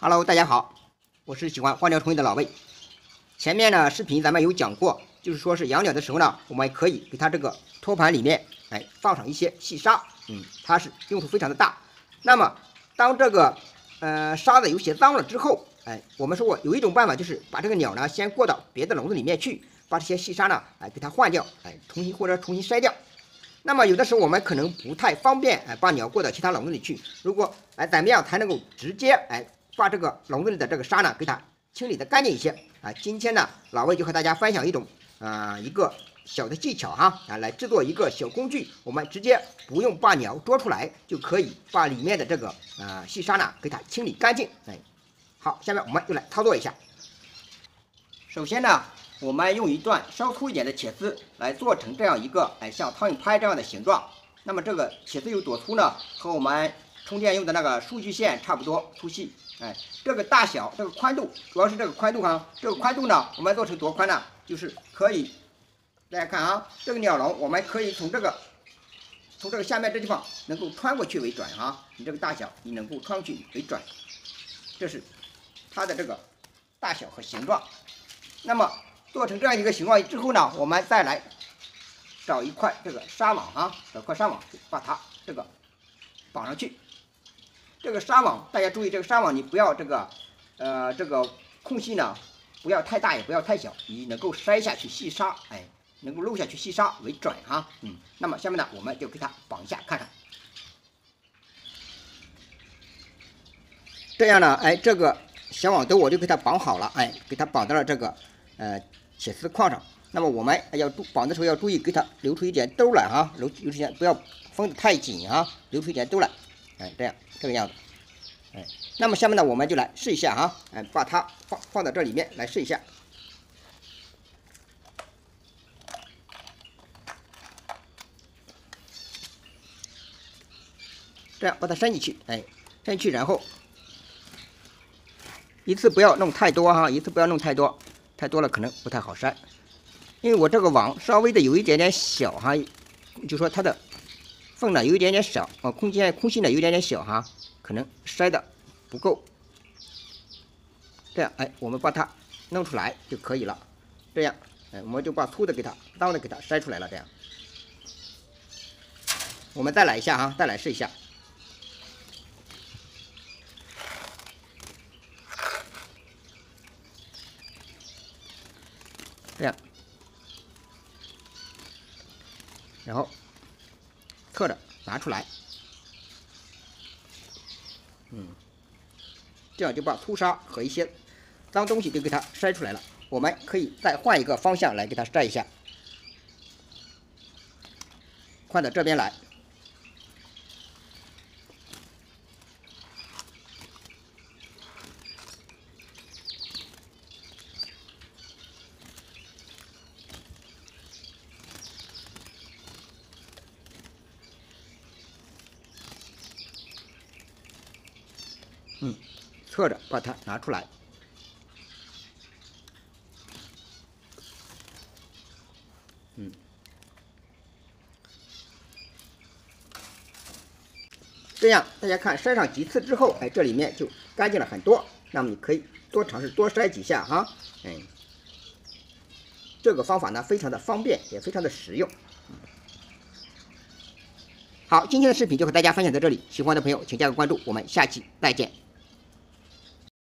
Hello， 大家好，我是喜欢花鸟虫鱼的老魏。前面呢视频咱们有讲过，就是说是养鸟的时候呢，我们可以给它这个托盘里面放上一些细沙，它是用处非常的大。那么当这个沙子有些脏了之后，我们说过有一种办法，就是把这个鸟呢先过到别的笼子里面去，把这些细沙呢给它换掉，重新筛掉。那么有的时候我们可能不太方便把鸟过到其他笼子里去，如果怎么样才能够直接把这个笼子里的这个沙呢给它清理的干净一些今天呢老魏就和大家分享一种一个小的技巧来制作一个小工具，我们直接不用把鸟捉出来，就可以把里面的这个细沙呢给它清理干净。好，下面我们就来操作一下。首先呢，我们用一段稍粗一点的铁丝来做成这样一个像苍蝇拍这样的形状。那么这个铁丝有多粗呢？和我们充电用的那个数据线差不多粗细。这个大小，这个宽度，主要是这个宽度这个宽度呢，我们做成多宽呢？就是可以，大家看这个鸟笼我们可以从这个下面这地方能够穿过去为准你这个大小你能够穿过去为准，这是它的这个大小和形状。那么做成这样一个形状之后呢，我们再来找一块这个纱网找块纱网把它这个绑上去。这个纱网大家注意，这个纱网你不要这个空隙呢不要太大也不要太小，你能够筛下去细沙，能够漏下去细沙为准那么下面呢我们就给它绑一下看看。这样呢这个小网兜我就给它绑好了，给它绑到了这个铁丝框上。那么我们要绑的时候要注意给它留出一点兜来留出一点，不要封得太紧留出一点兜来，这个样子。那么下面呢我们就来试一下把它放到这里面来试一下。这样把它伸进去，伸进去，然后一次不要弄太多一次不要弄太多，太多了可能不太好筛。因为我这个网稍微的有一点点小就说它的缝呢有一点点小空隙呢有一点点小可能筛的不够。这样我们把它弄出来就可以了。这样我们就把粗的当的给它筛出来了。这样我们再来一下再来试一下。这样，然后侧着拿出来，这样就把粗沙和一些脏东西就给它筛出来了。我们可以再换一个方向来给它筛一下，换到这边来。侧着把它拿出来。这样大家看筛上几次之后，这里面就干净了很多。那么你可以多尝试多筛几下这个方法呢非常的方便，也非常的实用。好，今天的视频就和大家分享到这里，喜欢的朋友请加个关注，我们下期再见。